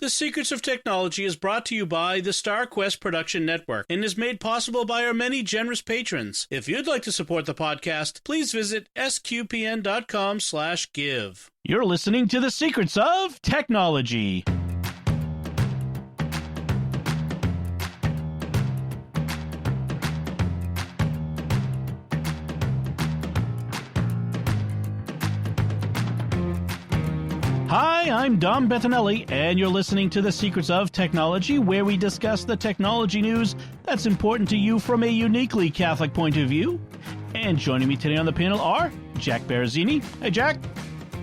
The Secrets of Technology is brought to you by the StarQuest Production Network and is made possible by our many generous patrons. If you'd like to support the podcast, please visit sqpn.com/give. You're listening to The Secrets of Technology. Hi, I'm Dom Bettinelli, and you're listening to The Secrets of Technology, where we discuss the technology news that's important to you from a uniquely Catholic point of view. And joining me today on the panel are Jack Barazzini. Hey, Jack.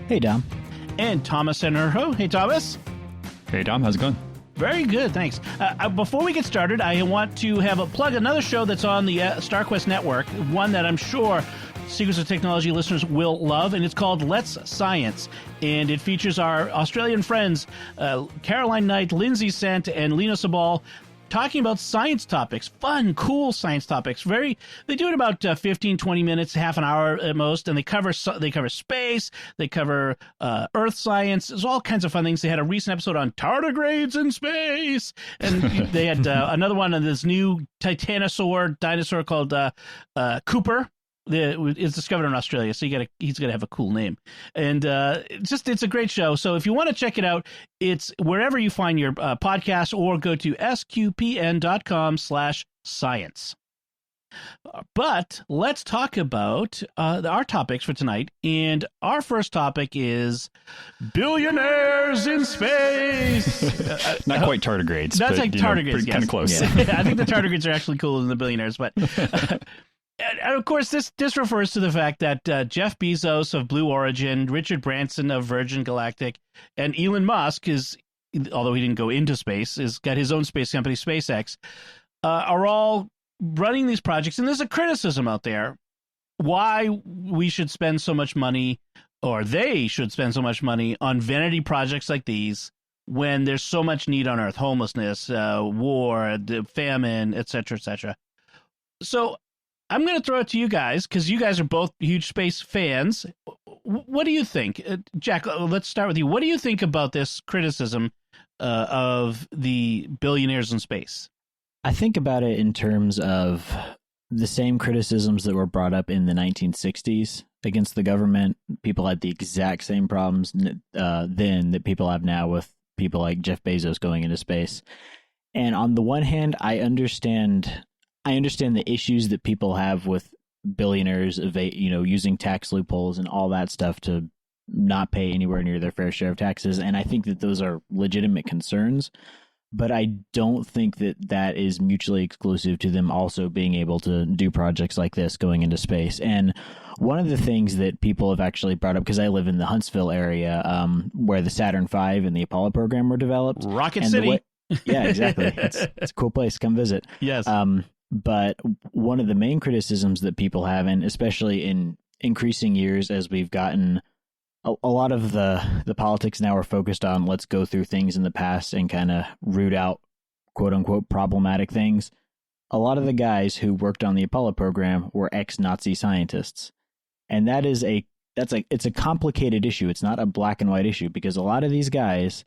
Hey, Dom. And Thomas Enerho. Hey, Thomas. Hey, Dom. How's it going? Very good, thanks. Before we get started, I want to have a plug another show that's on the StarQuest Network, one that I'm sure Secrets of Technology listeners will love, and it's called Let's Science, and it features our Australian friends Caroline Knight, Lindsay Sant, and Lena Sabal talking about science topics, fun, cool science topics. They do it about 15, 20 minutes, half an hour at most, and they cover space, they cover earth science. There's all kinds of fun things. They had a recent episode on tardigrades in space, and they had another one on this new titanosaur dinosaur called Cooper. It's discovered in Australia, so he's got to have a cool name. And it's a great show. So if you want to check it out, it's wherever you find your podcast, or go to sqpn.com/science. But let's talk about our topics for tonight. And our first topic is billionaires in space. Not quite tardigrades. That's but, like tardigrades, yes. Kind of close. Yeah. I think the tardigrades are actually cooler than the billionaires, but... And of course, this refers to the fact that Jeff Bezos of Blue Origin, Richard Branson of Virgin Galactic, and Elon Musk although he didn't go into space, has got his own space company, SpaceX, are all running these projects. And there's a criticism out there why we should spend so much money, or they should spend so much money on vanity projects like these when there's so much need on Earth: homelessness, war, famine, etc., etc. So I'm going to throw it to you guys, because you guys are both huge space fans. What do you think? Jack, let's start with you. What do you think about this criticism of the billionaires in space? I think about it in terms of the same criticisms that were brought up in the 1960s against the government. People had the exact same problems then that people have now with people like Jeff Bezos going into space. And on the one hand, I understand the issues that people have with billionaires using tax loopholes and all that stuff to not pay anywhere near their fair share of taxes. And I think that those are legitimate concerns, but I don't think that is mutually exclusive to them also being able to do projects like this going into space. And one of the things that people have actually brought up, because I live in the Huntsville area, where the Saturn V and the Apollo program were developed. Rocket City. Yeah, exactly. It's a cool place. Come visit. Yes. But one of the main criticisms that people have, and especially in increasing years as we've gotten, a lot of the politics now are focused on let's go through things in the past and kind of root out quote unquote problematic things. A lot of the guys who worked on the Apollo program were ex-Nazi scientists. And it's a complicated issue. It's not a black and white issue, because a lot of these guys,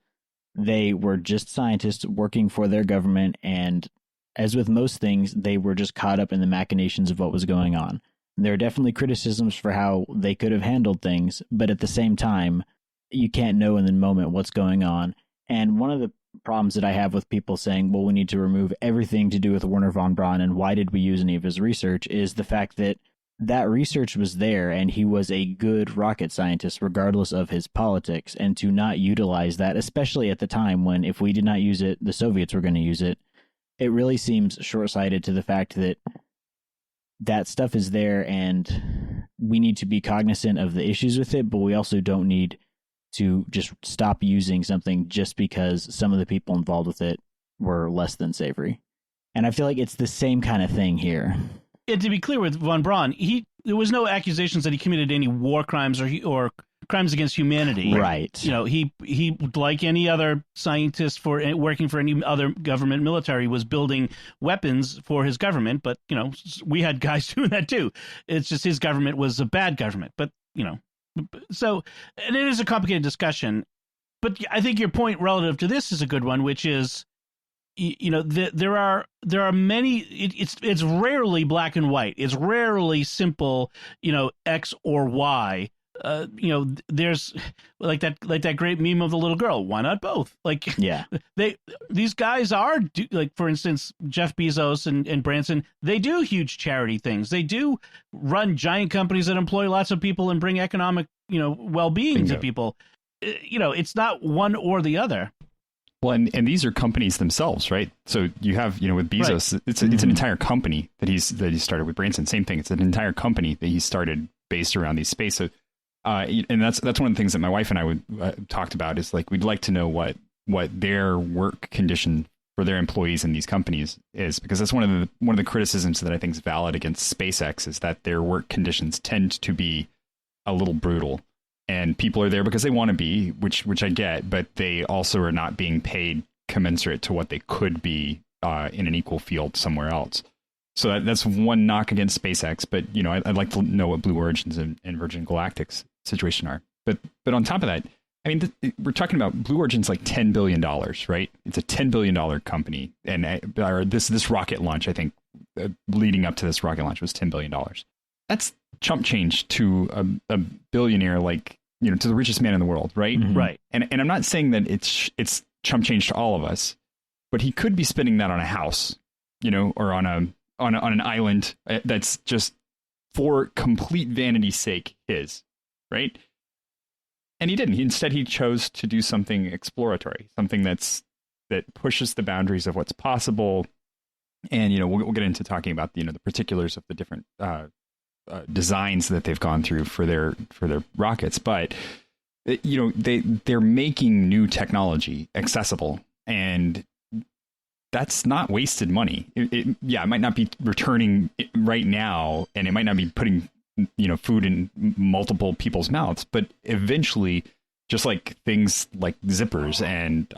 they were just scientists working for their government, and as with most things, they were just caught up in the machinations of what was going on. There are definitely criticisms for how they could have handled things, but at the same time, you can't know in the moment what's going on. And one of the problems that I have with people saying, well, we need to remove everything to do with Wernher von Braun, and why did we use any of his research, is the fact that research was there, and he was a good rocket scientist regardless of his politics. And to not utilize that, especially at the time when if we did not use it, the Soviets were going to use it, it really seems short-sighted to the fact that stuff is there, and we need to be cognizant of the issues with it, but we also don't need to just stop using something just because some of the people involved with it were less than savory. And I feel like it's the same kind of thing here. And to be clear with von Braun, there was no accusations that he committed any war crimes or crimes against humanity. Right. He like any other scientist working for any other government military was building weapons for his government. But, we had guys doing that too. It's just his government was a bad government. But, so, and it is a complicated discussion. but I think your point relative to this is a good one, which is, there are many. It's rarely black and white. It's rarely simple. X or Y. There's like that great meme of the little girl. Why not both? Like, yeah, these guys are like, for instance, Jeff Bezos and Branson. They do huge charity things. They do run giant companies that employ lots of people and bring economic, well-being to people. It's not one or the other. Well, and these are companies themselves, right? So you have, with Bezos, right. It's an entire company that he started. With Branson, same thing. It's an entire company that he started based around these space. So, and that's one of the things that my wife and I would talked about is like we'd like to know what their work condition for their employees in these companies is, because that's one of the criticisms that I think is valid against SpaceX is that their work conditions tend to be a little brutal. And people are there because they want to be, which I get, but they also are not being paid commensurate to what they could be in an equal field somewhere else. So that's one knock against SpaceX. But I'd like to know what Blue Origin's and Virgin Galactic's situation are. But on top of that, I mean, we're talking about Blue Origin's like $10 billion, right? It's a $10 billion company, and this rocket launch, I think, leading up to this rocket launch was $10 billion. That's chump change to a billionaire, like, to the richest man in the world, right? Mm-hmm. Right. And I'm not saying that it's chump change to all of us, but he could be spending that on a house, or on an island that's just for complete vanity's sake his, right? And he didn't. Instead, he chose to do something exploratory, something that pushes the boundaries of what's possible. And we'll get into talking about the particulars of the different designs that they've gone through for their rockets, but they're making new technology accessible, and that's not wasted money. It might not be returning right now, and it might not be putting food in multiple people's mouths, but eventually, just like things like zippers and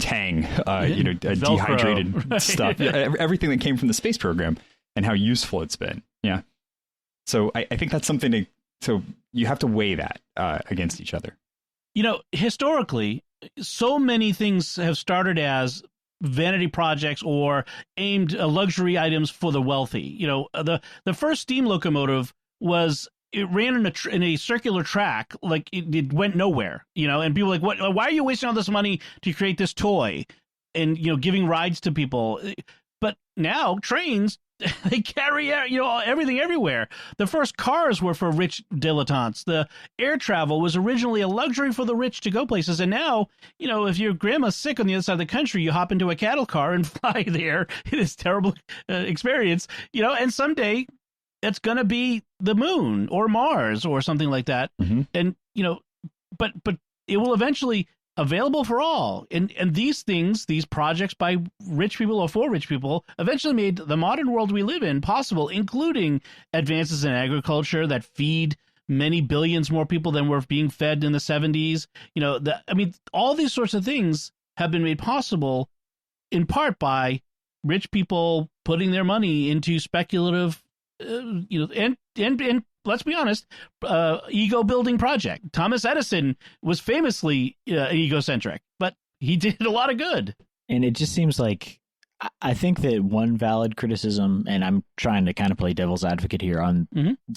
Tang, dehydrated right. stuff, everything that came from the space program and how useful it's been. Yeah. So I think that's something so you have to weigh that against each other. Historically, so many things have started as vanity projects or aimed luxury items for the wealthy. The first steam locomotive it ran in a circular track, like it went nowhere, and people were like, what? Why are you wasting all this money to create this toy and, giving rides to people? But now trains, they carry everything everywhere. The first cars were for rich dilettantes. The air travel was originally a luxury for the rich to go places. And now, if your grandma's sick on the other side of the country, you hop into a cattle car and fly there. It is a terrible experience, and someday it's going to be the moon or Mars or something like that. Mm-hmm. And, but it will eventually available for all. And these things, these projects by rich people or for rich people, eventually made the modern world we live in possible, including advances in agriculture that feed many billions more people than were being fed in the 70s. All these sorts of things have been made possible in part by rich people putting their money into speculative, and let's be honest, ego building project. Thomas Edison was famously egocentric, but he did a lot of good. And it just seems like, I think that one valid criticism, and I'm trying to kind of play devil's advocate here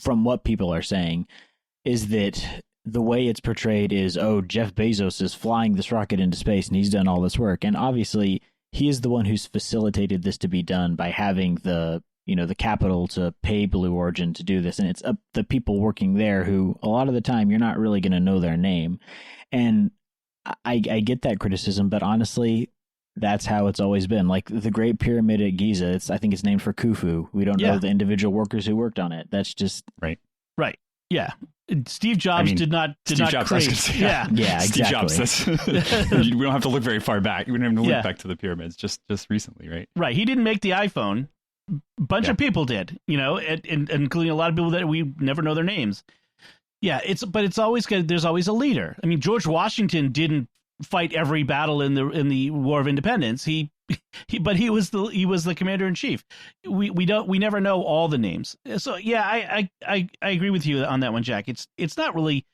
from what people are saying, is that the way it's portrayed is, Jeff Bezos is flying this rocket into space and he's done all this work. And obviously he is the one who's facilitated this to be done by having the capital to pay Blue Origin to do this. And it's up the people working there who a lot of the time you're not really going to know their name. And I get that criticism, but honestly, that's how it's always been. Like the Great Pyramid at Giza, I think it's named for Khufu. We don't know the individual workers who worked on it. That's just right. Yeah. Steve Jobs did not create. Yeah, Steve exactly. Jobs. We don't have to look very far back. We don't have to look back to the pyramids just recently, right? Right. He didn't make the iPhone. Bunch of people did, including a lot of people that we never know their names. Yeah, it's always good. There's always a leader. I mean, George Washington didn't fight every battle in the War of Independence. He was the commander in chief. We never know all the names. So yeah, I agree with you on that one, Jack. It's not really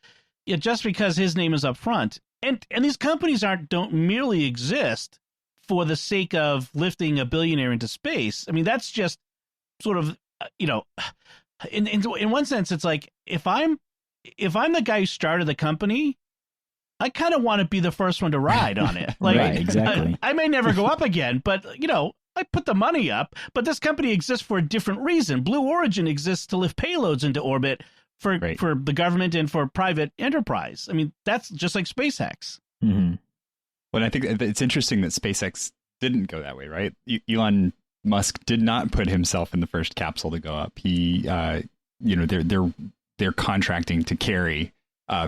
just because his name is up front. and these companies don't merely exist for the sake of lifting a billionaire into space. I mean, that's just sort of, in one sense, it's like if I'm the guy who started the company, I kind of want to be the first one to ride on it. Like, right, exactly. I may never go up again, but I put the money up. But this company exists for a different reason. Blue Origin exists to lift payloads into orbit for the government and for private enterprise. I mean, that's just like SpaceX. Mm-hmm. Well, I think it's interesting that SpaceX didn't go that way, right? Elon Musk did not put himself in the first capsule to go up. He, they're contracting to carry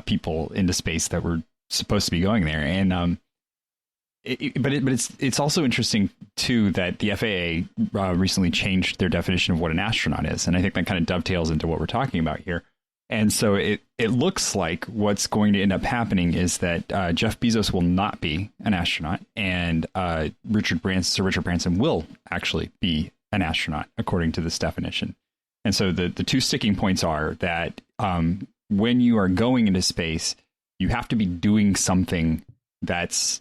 people into space that were supposed to be going there, and but it's also interesting too that the FAA recently changed their definition of what an astronaut is, and I think that kind of dovetails into what we're talking about here. And so it looks like what's going to end up happening is that Jeff Bezos will not be an astronaut, and Sir Richard Branson will actually be an astronaut according to this definition. And so the two sticking points are that when you are going into space, you have to be doing something that's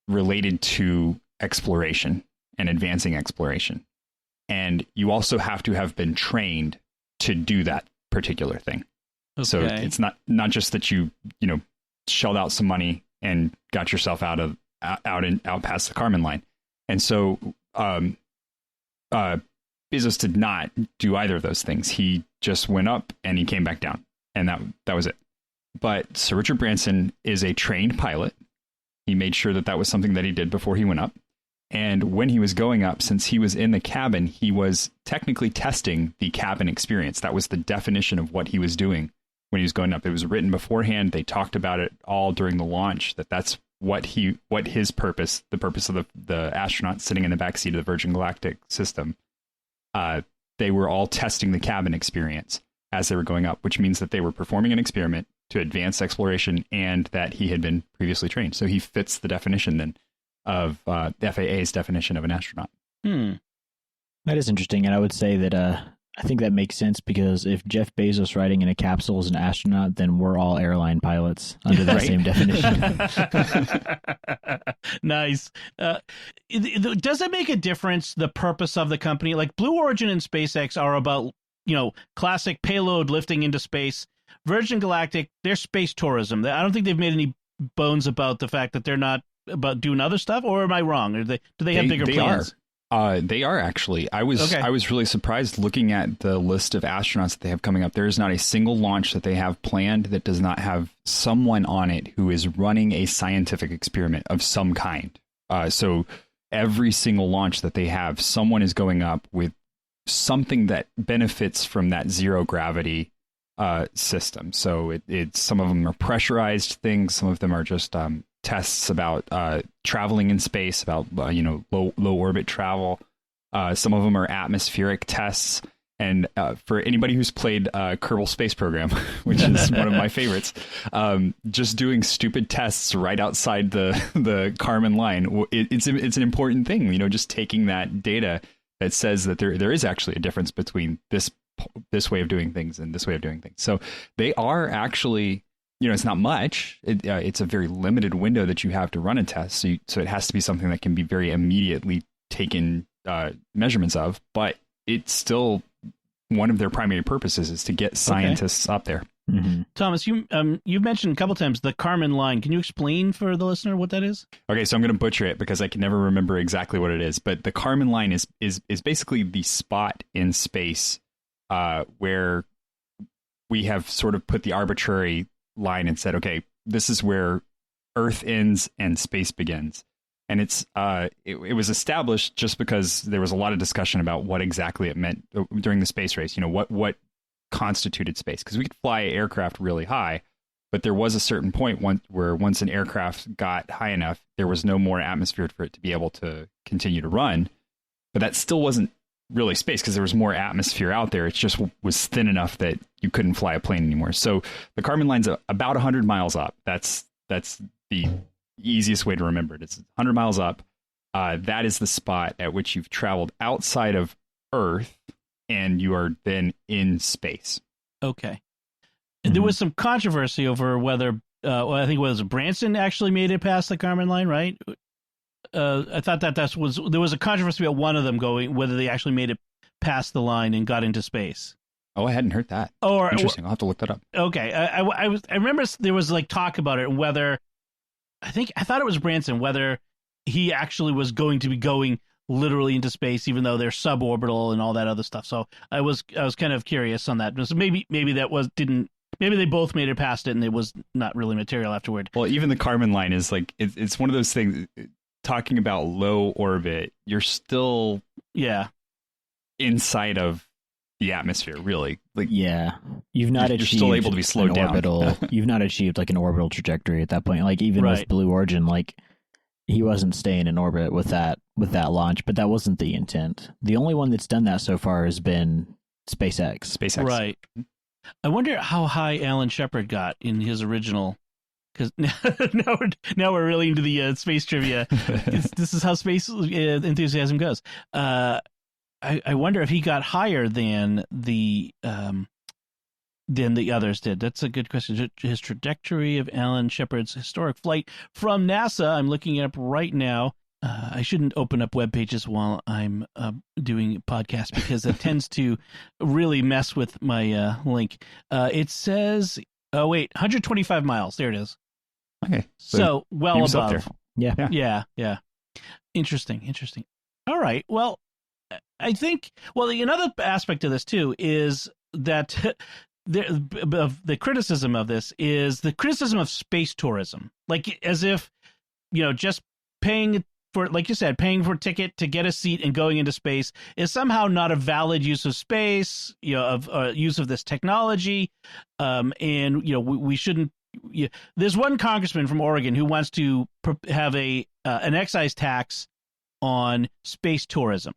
related to exploration and advancing exploration. And you also have to have been trained to do that particular thing. Okay. So it's not just that you shelled out some money and got yourself out past the Kármán line. And so Bezos did not do either of those things. He just went up and he came back down, and that was it. But Sir Richard Branson is a trained pilot. He made sure that was something that he did before he went up. And when he was going up, since he was in the cabin, he was technically testing the cabin experience. That was the definition of what he was doing when he was going up. It was written beforehand. They talked about it all during the launch, that's what his purpose, the purpose of the astronauts sitting in the backseat of the Virgin Galactic system. They were all testing the cabin experience as they were going up, which means that they were performing an experiment to advance exploration and that he had been previously trained. So he fits the definition then of the FAA's definition of an astronaut. That is interesting. And I would say that I think that makes sense, because if Jeff Bezos riding in a capsule is an astronaut, then we're all airline pilots under that same definition. Nice. Does it make a difference, the purpose of the company? Like Blue Origin and SpaceX are about, classic payload lifting into space. Virgin Galactic, they're space tourism. I don't think they've made any bones about the fact that they're not about doing other stuff, or am I wrong? Do they have bigger plans? They are actually. I was really surprised looking at the list of astronauts that they have coming up. There is not a single launch that they have planned that does not have someone on it who is running a scientific experiment of some kind. So every single launch that they have, someone is going up with something that benefits from that zero gravity system. So it's some of them are pressurized things. Some of them are just tests about traveling in space, about low orbit travel. Some of them are atmospheric tests. And for anybody who's played Kerbal Space Program, which is one of my favorites, just doing stupid tests right outside the Kármán line, it's an important thing. Just taking that data that says that there is actually a difference between this way of doing things and this way of doing things. So they are actually, it's not much. It's a very limited window that you have to run a test. So it has to be something that can be very immediately taken measurements of, but it's still one of their primary purposes is to get scientists up there. Mm-hmm. Thomas, you've mentioned a couple times the Kármán line. Can you explain for the listener what that is? Okay, so I'm going to butcher it because I can never remember exactly what it is. But the Kármán line is basically the spot in space where we have sort of put the arbitrary line and said, okay, this is where Earth ends and space begins. And it was established just because there was a lot of discussion about what exactly it meant during the space race. What constituted space, because we could fly aircraft really high, but there was a certain point where once an aircraft got high enough, there was no more atmosphere for it to be able to continue to run. But that still wasn't really space because there was more atmosphere out there. It just was thin enough that you couldn't fly a plane anymore. So the Kármán line's about 100 miles up. That's the easiest way to remember it. It's 100 miles up. That is the spot at which you've traveled outside of Earth and you are then in space. Okay. Mm-hmm. There was some controversy over whether well, I think it was Branson actually made it past the Kármán line, right? I thought there was a controversy about one of them whether they actually made it past the line and got into space. Oh, I hadn't heard that. Interesting. I'll have to look that up. Okay, I remember there was like talk about it, whether I thought it was Branson, whether he actually was going to be going literally into space, even though they're suborbital and all that other stuff. So I was kind of curious on that. So maybe maybe they both made it past it and it was not really material afterward. Well, even the Kármán line is like it's one of those things. Talking about low orbit, you're still inside of the atmosphere, really. Like you've not you're achieved still able to be slowed down. You've not achieved like an orbital trajectory at that point. Like even with Blue Origin, like he wasn't staying in orbit with that launch, but that wasn't the intent. The only one that's done that so far has been SpaceX. Right. I wonder how high Alan Shepard got in his original. Because now we're really into the space trivia. This is how space enthusiasm goes. I wonder if he got higher than the others did. That's a good question. His trajectory of Alan Shepard's historic flight from NASA. I'm looking it up right now. I shouldn't open up web pages while I'm doing a podcast because it tends to really mess with my link. It says, 125 miles. There it is. Okay. So well above. There. Yeah. Interesting. All right. Well, I think, another aspect of this too is that the criticism of this is the criticism of space tourism. Like as if, just paying for, like you said, paying for a ticket to get a seat and going into space is somehow not a valid use of space, of use of this technology. And, we shouldn't. There's one congressman from Oregon who wants to have an excise tax on space tourism.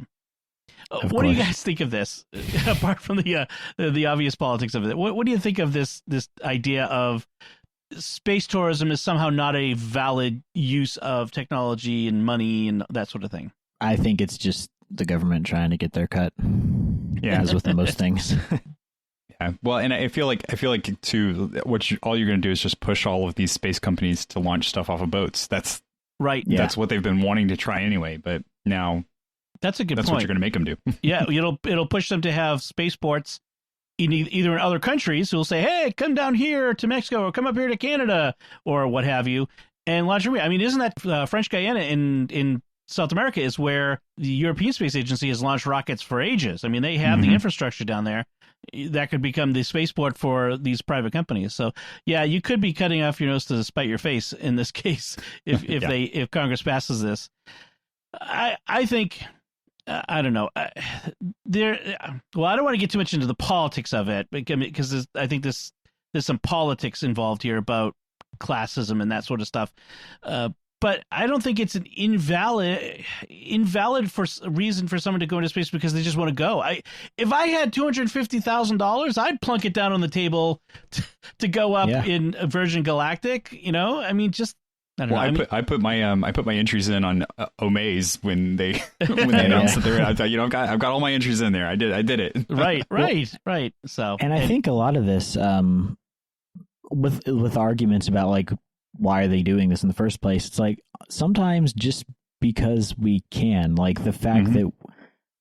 What do you guys think of this? Apart from the obvious politics of it, what do you think of this idea of space tourism is somehow not a valid use of technology and money and that sort of thing? I think it's just the government trying to get their cut. Yeah, as with most things. Yeah, well, and I feel like too, all you're going to do is just push all of these space companies to launch stuff off of boats. That's right. That's what they've been wanting to try anyway. But now, that's a good point. That's what you're going to make them do. Yeah, it'll push them to have spaceports either in other countries who will say, "Hey, come down here to Mexico, or come up here to Canada, or what have you," and launch them. I mean, isn't that French Guiana in South America is where the European Space Agency has launched rockets for ages? I mean, they have the infrastructure down there. That could become the spaceport for these private companies. So, yeah, you could be cutting off your nose to spite your face in this case if Congress passes this. I think I don't know. I don't want to get too much into the politics of it because I think there's some politics involved here about classism and that sort of stuff. But I don't think it's an invalid reason for someone to go into space because they just want to go. If I had $250,000, I'd plunk it down on the table to go up in Virgin Galactic. I mean, just I don't know. I put my entries in on Omaze when they announced that they're. I thought I've got all my entries in there. I did it. Right. So and I think a lot of this with arguments about like, why are they doing this in the first place? It's like sometimes just because we can, like the fact that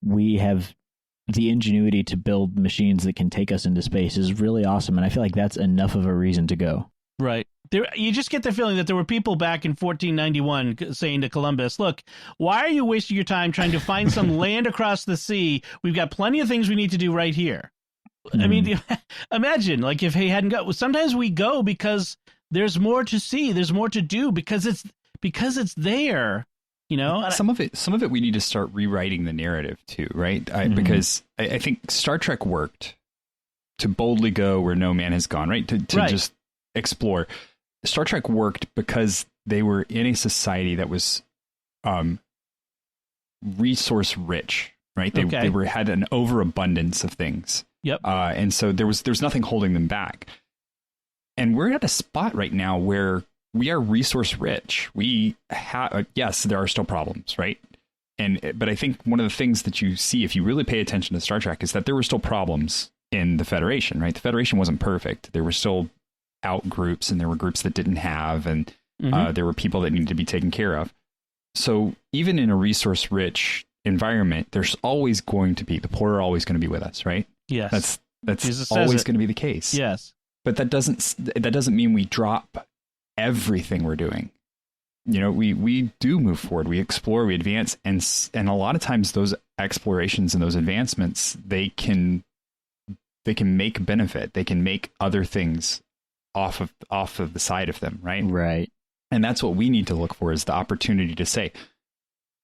we have the ingenuity to build machines that can take us into space is really awesome. And I feel like that's enough of a reason to go. Right. You just get the feeling that there were people back in 1491 saying to Columbus, look, why are you wasting your time trying to find some land across the sea? We've got plenty of things we need to do right here. I mean, imagine like if he hadn't got, sometimes we go because there's more to see. There's more to do because it's there, Some of it we need to start rewriting the narrative too, right? Because I think Star Trek worked to boldly go where no man has gone, right? To just explore. Star Trek worked because they were in a society that was resource rich, right? They had an overabundance of things. Yep. And so there's nothing holding them back. And we're at a spot right now where we are resource rich. We have, yes, there are still problems, right? But I think one of the things that you see if you really pay attention to Star Trek is that there were still problems in the Federation, right? The Federation wasn't perfect. There were still out groups, and there were groups that didn't have, and there were people that needed to be taken care of. So even in a resource-rich environment, there's always going to be, the poor are always going to be with us, right? Yes. That's always going to be the case. Yes. But that doesn't mean we drop everything we're doing. You know, we do move forward, we explore, we advance, and a lot of times those explorations and those advancements, they can make benefit. They can make other things off of the side of them, right? Right. And that's what we need to look for, is the opportunity to say,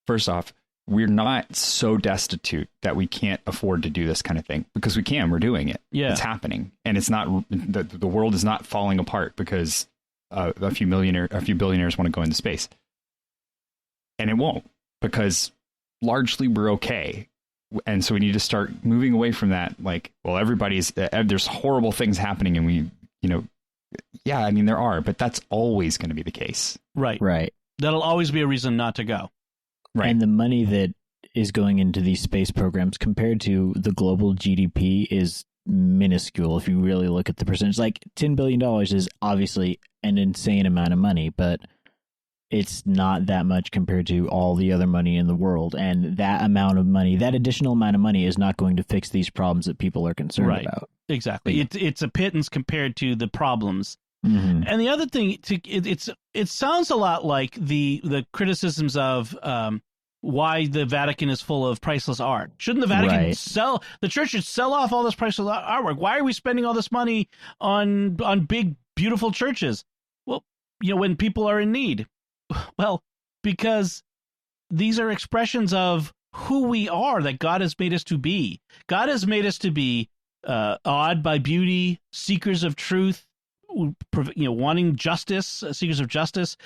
first off, we're not so destitute that we can't afford to do this kind of thing, because we can. We're doing it. Yeah. It's happening, and it's not, the world is not falling apart because a few billionaires want to go into space, and it won't, because largely we're okay. And so we need to start moving away from that. Like, well, there's horrible things happening, and we, yeah, I mean, there are, but that's always going to be the case. Right. Right. That'll always be a reason not to go. Right. And the money that is going into these space programs compared to the global GDP is minuscule if you really look at the percentage. Like $10 billion is obviously an insane amount of money, but it's not that much compared to all the other money in the world. And that amount of money, that additional amount of money, is not going to fix these problems that people are concerned about. Exactly. It's a pittance compared to the problems. Mm-hmm. And the other thing, it sounds a lot like the criticisms of why the Vatican is full of priceless art. Shouldn't the Vatican the church should sell off all this priceless artwork? Why are we spending all this money on big, beautiful churches? Well, when people are in need. Well, because these are expressions of who we are, that God has made us to be. God has made us to be awed by beauty, seekers of truth, wanting justice, seekers of justice,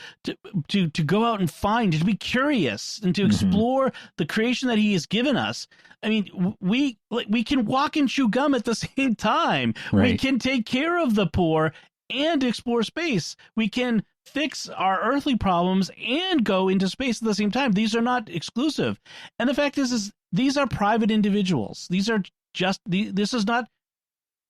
to go out and find, to be curious, and to explore the creation that He has given us. I mean, we can walk and chew gum at the same time. Right. We can take care of the poor and explore space. We can fix our earthly problems and go into space at the same time. These are not exclusive. And the fact is these are private individuals. These are this is not,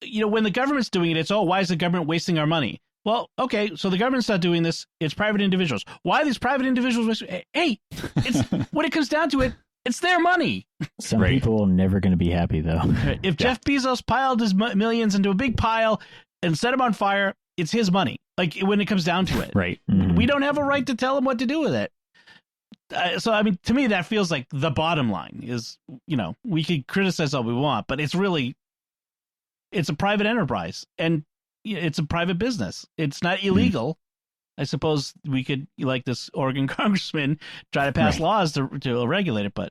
when the government's doing it, it's, why is the government wasting our money? Well, okay, so the government's not doing this. It's private individuals. Why are these private individuals? Hey, it's when it comes down to it, it's their money. Some people are never going to be happy, though. If Jeff Bezos piled his millions into a big pile and set them on fire, it's his money. Like, when it comes down to it. Right. Mm-hmm. We don't have a right to tell him what to do with it. So, I mean, to me, that feels like the bottom line is, we can criticize all we want, but it's a private enterprise, and it's a private business. It's not illegal. I suppose we could, like this Oregon congressman, try to pass laws to regulate it, but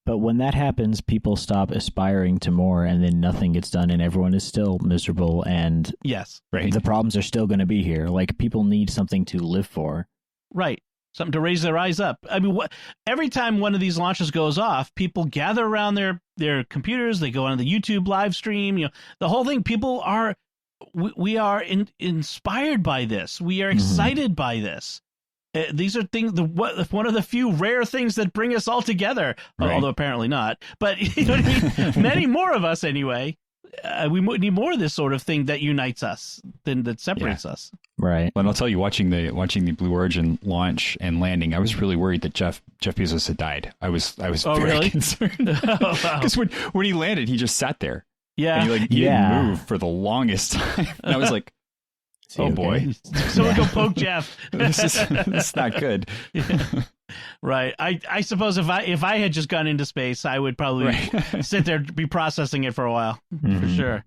when that happens, people stop aspiring to more, and then nothing gets done, and everyone is still miserable, and the problems are still going to be here. Like, people need something to live for. Right. Something to raise their eyes up. I mean, every time one of these launches goes off, people gather around their computers. They go on the YouTube live stream. The whole thing. People we are inspired by this. We are excited by this. These are things. One of the few rare things that bring us all together. Although apparently not. But you know what I mean. Many more of us, anyway. We need more of this sort of thing that unites us than that separates us. Right. And I'll tell you, watching the Blue Origin launch and landing, I was really worried that Jeff Bezos had died. I was very concerned. Because when he landed, he just sat there. Yeah. And he didn't move for the longest time. And I was like, boy. Someone go poke Jeff. This is not good. Yeah. Right. I suppose if I had just gone into space, I would probably sit there, be processing it for a while. For sure.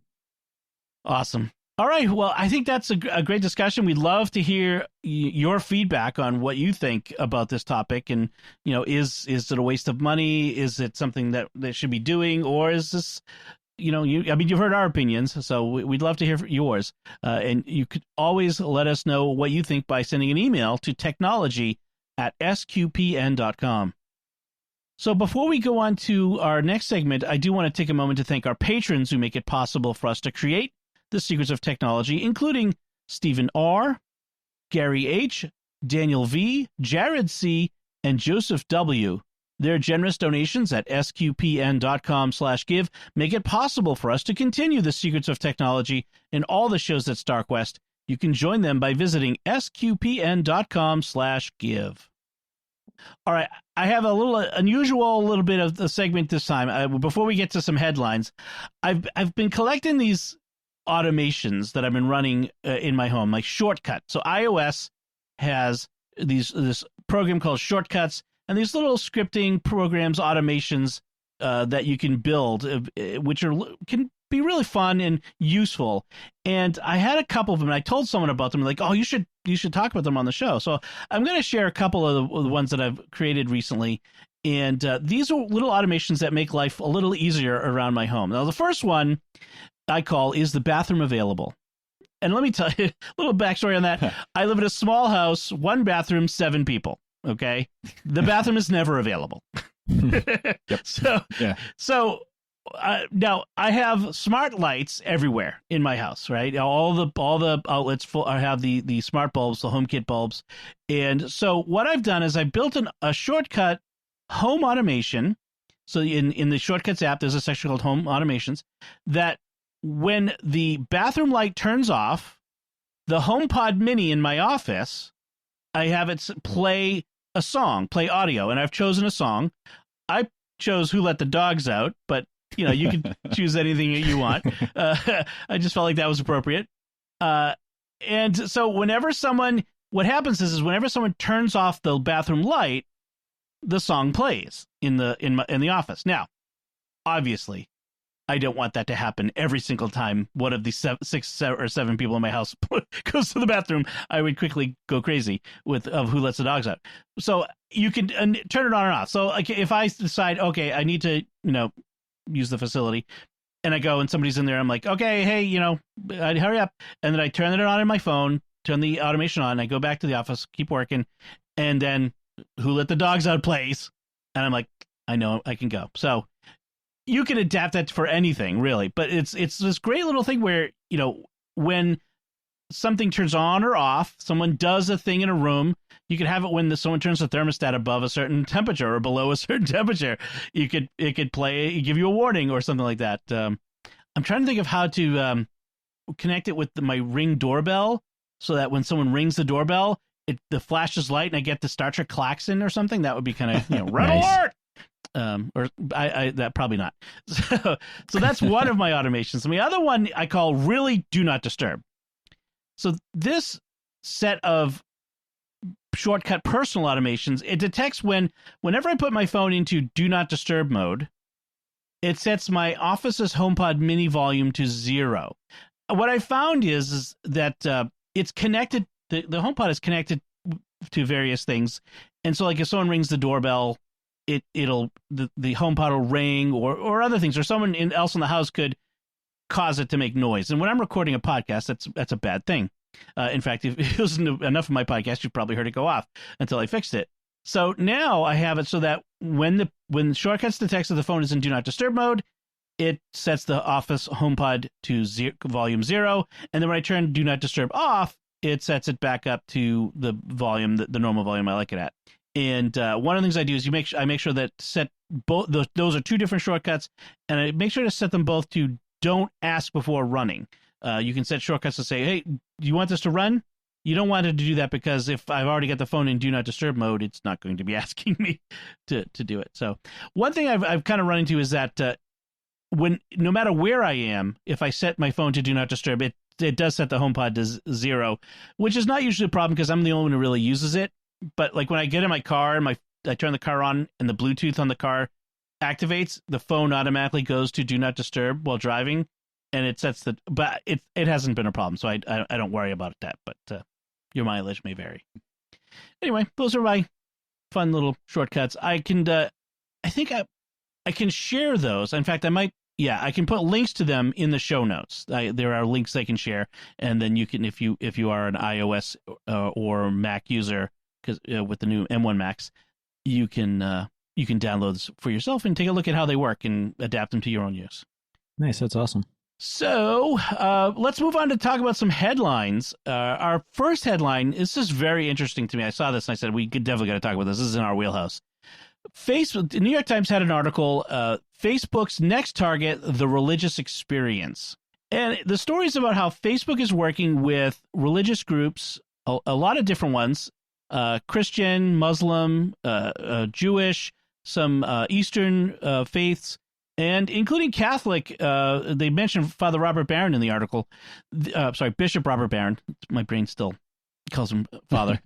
Awesome. All right. Well, I think that's a great discussion. We'd love to hear your feedback on what you think about this topic. And, is it a waste of money? Is it something that they should be doing? Or is this, you've heard our opinions, so we'd love to hear yours. And you could always let us know what you think by sending an email to technology@sqpn.com. So before we go on to our next segment, I do want to take a moment to thank our patrons who make it possible for us to create The Secrets of Technology, including Stephen R., Gary H., Daniel V., Jared C., and Joseph W. Their generous donations at sqpn.com/give make it possible for us to continue The Secrets of Technology and all the shows at StarQuest, You can join them by visiting sqpn.com/give. All right, I have a little bit of the segment this time. Before we get to some headlines, I've been collecting these automations that I've been running in my home, like Shortcut. So iOS has this program called Shortcuts, and these little scripting programs, automations that you can build, which can be really fun and useful. And I had a couple of them, and I told someone about them, like, oh, you should talk about them on the show. So I'm going to share a couple of the ones that I've created recently. And these are little automations that make life a little easier around my home. Now, the first one I call is the bathroom available. And let me tell you a little backstory on that. I live in a small house, 1 bathroom, 7 people. Okay. The bathroom is never available. Yep. So now I have smart lights everywhere in my house, right? All the outlets have the smart bulbs, the HomeKit bulbs. And so what I've done is I built a Shortcut home automation. So in the Shortcuts app, there's a section called Home Automations that when the bathroom light turns off, the HomePod Mini in my office, I have it play a song, play audio, and I've chosen a song. I chose Who Let the Dogs Out, but you can choose anything that you want. I just felt like that was appropriate. And so what happens is whenever someone turns off the bathroom light, the song plays in the office. Now, obviously, I don't want that to happen every single time one of the 6 or 7 people in my house goes to the bathroom. I would quickly go crazy of Who Lets the Dogs Out. So you can turn it on and off. So if I decide, okay, I need to, use the facility, and I go and somebody's in there, I'm like, okay, hey, I'd hurry up. And then I turn it on in my phone, turn the automation on, I go back to the office, keep working, and then Who Let the Dogs Out plays. And I'm like, I know I can go. So you can adapt that for anything, really. But it's this great little thing where, when something turns on or off, someone does a thing in a room, you could have it when someone turns the thermostat above a certain temperature or below a certain temperature. It could play, give you a warning or something like that. I'm trying to think of how to connect it with my Ring doorbell so that when someone rings the doorbell, the flashes light and I get the Star Trek klaxon or something. That would be kind of, red alert! Or that probably not. So that's one of my automations. And the other one I call really do not disturb. So this set of Shortcut personal automations, it detects whenever I put my phone into do not disturb mode, it sets my office's HomePod Mini volume to 0. What I found is that it's connected. The HomePod is connected to various things, and so like if someone rings the doorbell, the HomePod will ring or other things, or someone else in the house could cause it to make noise. And when I'm recording a podcast, that's a bad thing. In fact, if you listen to enough of my podcast, you've probably heard it go off until I fixed it. So now I have it so that when Shortcuts detects that the phone is in do not disturb mode, it sets the Office HomePod to volume 0, and then when I turn do not disturb off, it sets it back up to the volume, the normal volume I like it at. And one of the things I do is I make sure that set both those are 2 different shortcuts, and I make sure to set them both to don't ask before running. You can set shortcuts to say, hey, do you want this to run? You don't want it to do that because if I've already got the phone in do not disturb mode, it's not going to be asking me to do it. So one thing I've kind of run into is that no matter where I am, if I set my phone to do not disturb, it does set the HomePod to 0, which is not usually a problem because I'm the only one who really uses it. But like when I get in my car and I turn the car on and the Bluetooth on the car activates, the phone automatically goes to do not disturb while driving, and it sets but it hasn't been a problem, so I don't worry about that. But your mileage may vary. Anyway, those are my fun little shortcuts. I think I can share those. In fact, I can put links to them in the show notes. There are links I can share, and then you can, if you are an iOS or Mac user, because with the new M1 Max, you can download this for yourself and take a look at how they work and adapt them to your own use. Nice, that's awesome. So let's move on to talk about some headlines. Our first headline is just very interesting to me. I saw this and I said we definitely got to talk about this. This is in our wheelhouse. The New York Times had an article, Facebook's next target, the religious experience. And the story is about how Facebook is working with religious groups, a lot of different ones, Christian, Muslim, Jewish, some Eastern faiths, and including Catholic. They mentioned Father Robert Barron in the article. Bishop Robert Barron. My brain still calls him Father.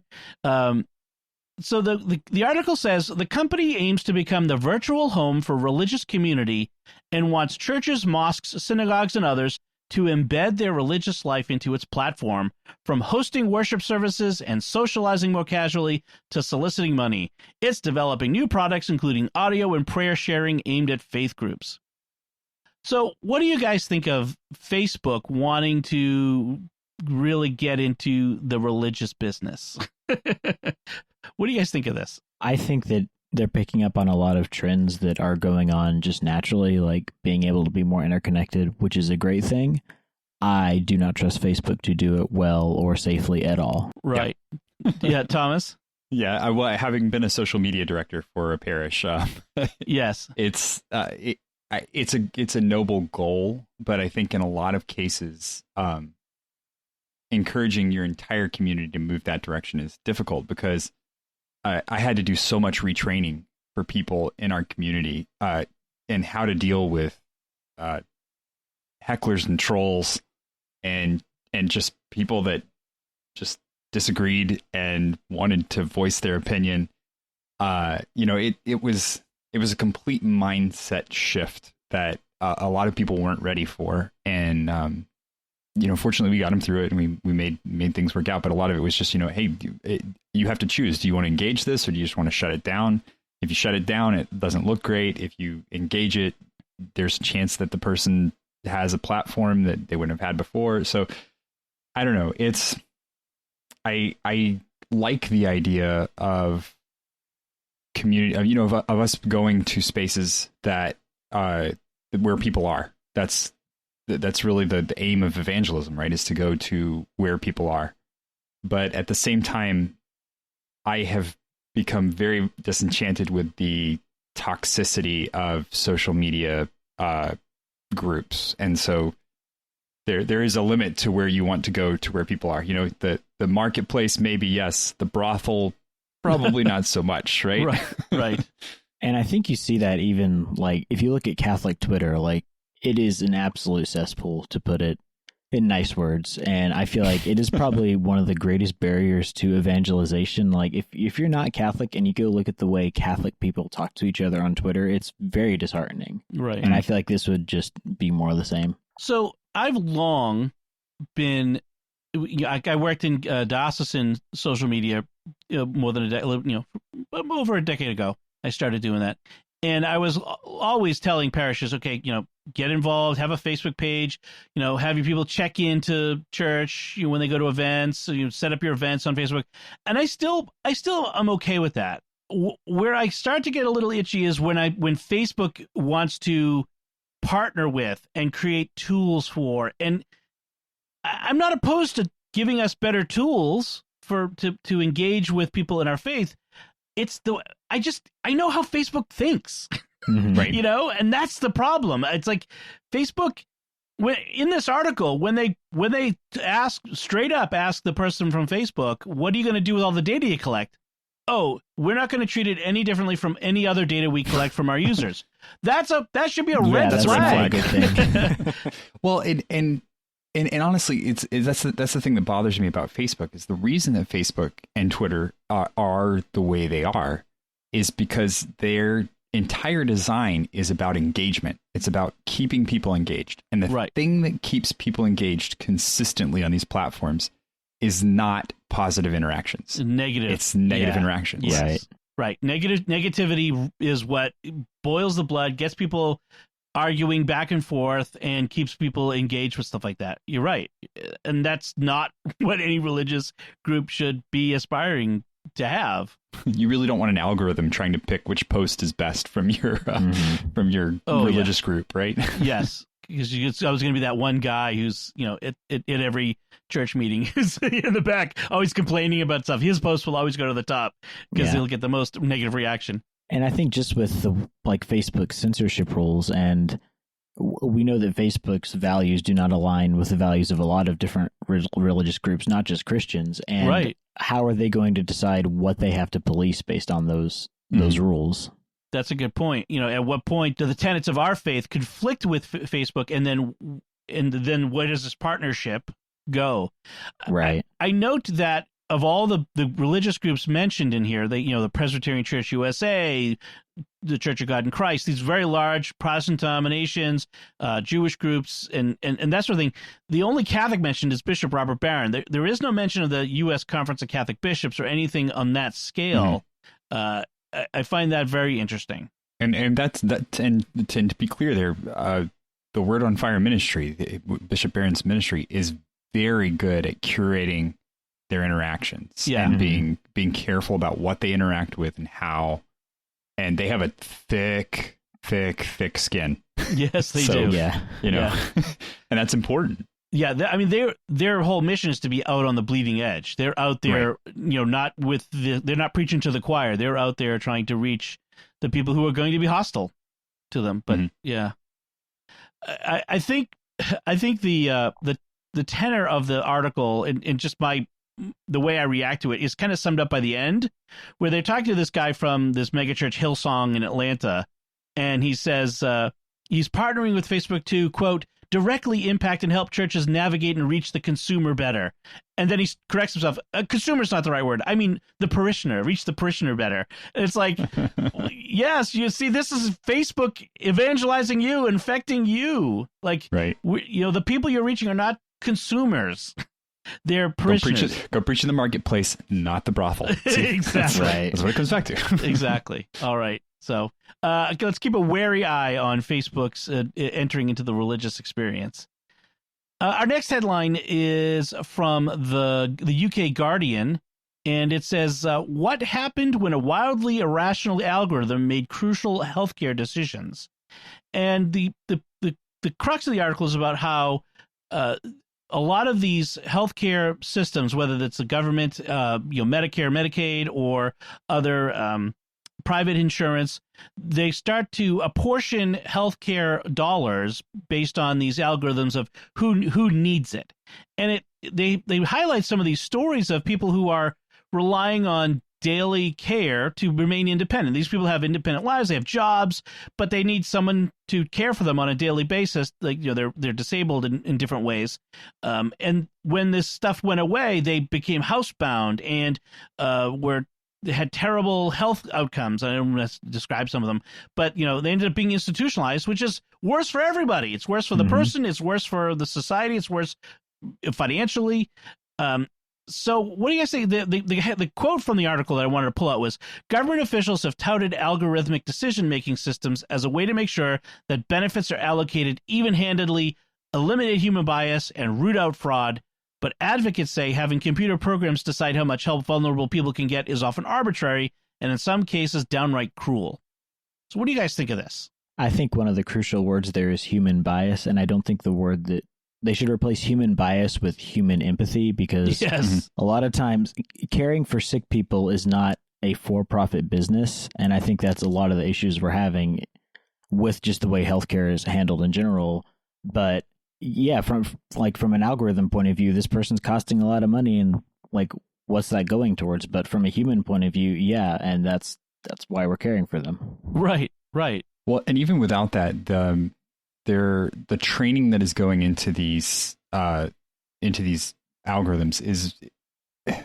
So the article says the company aims to become the virtual home for religious community and wants churches, mosques, synagogues, and others to embed their religious life into its platform, from hosting worship services and socializing more casually to soliciting money. It's developing new products, including audio and prayer sharing aimed at faith groups. So what do you guys think of Facebook wanting to really get into the religious business? What do you guys think of this? I think that they're picking up on a lot of trends that are going on just naturally, like being able to be more interconnected, which is a great thing. I do not trust Facebook to do it well or safely at all. Right. Yeah, Thomas? Yeah, having been a social media director for a parish, yes, it's a noble goal, but I think in a lot of cases, encouraging your entire community to move that direction is difficult, because I had to do so much retraining for people in our community and how to deal with hecklers and trolls and just people that just disagreed and wanted to voice their opinion. It was a complete mindset shift that a lot of people weren't ready for, and fortunately we got them through it, and we made things work out. But a lot of it was just, hey, you have to choose. Do you want to engage this, or do you just want to shut it down? If you shut it down, it doesn't look great. If you engage it, there's a chance that the person has a platform that they wouldn't have had before. So I don't know. I like the idea of community, of us going to spaces that where people are. That's really the aim of evangelism, right? Is to go to where people are. But at the same time, I have become very disenchanted with the toxicity of social media groups. And so there is a limit to where you want to go to where people are. The marketplace, maybe, yes. The brothel, probably not so much, right? Right. And I think you see that even, like, if you look at Catholic Twitter, like, it is an absolute cesspool, to put it in nice words. And I feel like it is probably one of the greatest barriers to evangelization. Like, if you're not Catholic and you go look at the way Catholic people talk to each other on Twitter, it's very disheartening. Right. And I feel like this would just be more of the same. So I've long been, I worked in diocesan social media more than over a decade ago. I started doing that. And I was always telling parishes, okay, get involved, have a Facebook page, have your people check into church when they go to events, set up your events on Facebook. And I still am okay with that. Where I start to get a little itchy is when Facebook wants to partner with and create tools for, and I'm not opposed to giving us better tools to engage with people in our faith. It's I know how Facebook thinks, right? And that's the problem. It's like Facebook, in this article, when they straight up ask the person from Facebook, what are you going to do with all the data you collect? Oh, we're not going to treat it any differently from any other data we collect from our users. That should be a red flag. Well, and honestly, that's the thing that bothers me about Facebook, is the reason that Facebook and Twitter are the way they are is because their entire design is about engagement. It's about keeping people engaged. And the thing that keeps people engaged consistently on these platforms is not positive interactions. It's negative interactions. Yes. Right. Negativity is what boils the blood, gets people arguing back and forth, and keeps people engaged with stuff like that. You're right. And that's not what any religious group should be aspiring to have. You really don't want an algorithm trying to pick which post is best from your religious group, right? Yes. Because I was going to be that one guy who's, at every church meeting who's in the back, always complaining about stuff. His post will always go to the top because he'll get the most negative reaction. And I think just with the Facebook censorship rules and we know that Facebook's values do not align with the values of a lot of different religious groups, not just Christians. And right. how are they going to decide what they have to police based on those rules? That's a good point. At what point do the tenets of our faith conflict with Facebook, and then where does this partnership go? Right. I note that of all the religious groups mentioned in here, the Presbyterian Church USA, the Church of God in Christ, these very large Protestant denominations, Jewish groups, and that sort of thing. The only Catholic mentioned is Bishop Robert Barron. There is no mention of the U.S. Conference of Catholic Bishops or anything on that scale. I find that very interesting. And that's and to be clear there, the Word on Fire ministry, Bishop Barron's ministry, is very good at curating their interactions and being careful about what they interact with and how. And they have a thick skin. Yes, they do. Yeah, and that's important. Yeah, their whole mission is to be out on the bleeding edge. They're out there, not they're not preaching to the choir. They're out there trying to reach the people who are going to be hostile to them. But I think the tenor of the article and just the way I react to it is kind of summed up by the end, where they're talking to this guy from this megachurch Hillsong in Atlanta, and he says he's partnering with Facebook to, quote, directly impact and help churches navigate and reach the consumer better. And then he corrects himself. Consumer's not the right word. I mean, the parishioner, reach the parishioner better. And it's like, yes, you see, this is Facebook evangelizing you, infecting you. Like, right. The people you're reaching are not consumers. They're parishioners. Go preach in the marketplace, not the brothel. See, exactly. That's what it comes back to. Exactly. All right. So let's keep a wary eye on Facebook's entering into the religious experience. Our next headline is from the UK Guardian, and it says, what happened when a wildly irrational algorithm made crucial healthcare decisions? And the crux of the article is about how a lot of these healthcare systems, whether that's the government, Medicare, Medicaid, or other private insurance, they start to apportion healthcare dollars based on these algorithms of who needs it. And they highlight some of these stories of people who are relying on daily care to remain independent. These people have independent lives, they have jobs, but they need someone to care for them on a daily basis. Like, they're disabled in different ways. And when this stuff went away, they became housebound and they had terrible health outcomes. I don't want to describe some of them, but they ended up being institutionalized, which is worse for everybody. It's worse for the person. It's worse for the society. It's worse financially. So what do you guys say? The quote from the article that I wanted to pull out was, government officials have touted algorithmic decision-making systems as a way to make sure that benefits are allocated even-handedly, eliminate human bias, and root out fraud. But advocates say having computer programs decide how much help vulnerable people can get is often arbitrary and in some cases downright cruel. So what do you guys think of this? I think one of the crucial words there is human bias, and I don't think the word that they should replace human bias with human empathy, because a lot of times caring for sick people is not a for-profit business. And I think that's a lot of the issues we're having with just the way healthcare is handled in general. But yeah, from an algorithm point of view, this person's costing a lot of money, and what's that going towards? But from a human point of view, yeah, and that's why we're caring for them. Right. Well, and even without that, the training that is going into these algorithms is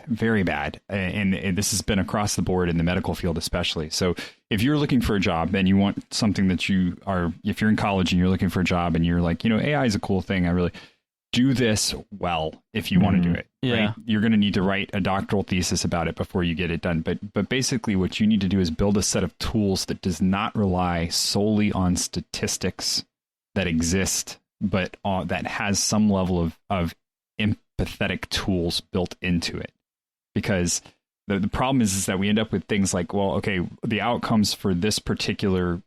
very bad, and this has been across the board in the medical field especially. So if you're looking for a job and you want something if you're in college and you're looking for a job and you're like, AI is a cool thing, I really do this well if you want to do it. Yeah. Right? You're going to need to write a doctoral thesis about it before you get it done. But basically what you need to do is build a set of tools that does not rely solely on statistics that exist, but that has some level of empathetic tools built into it. Because the problem is that we end up with things like, well, okay, the outcomes for this particular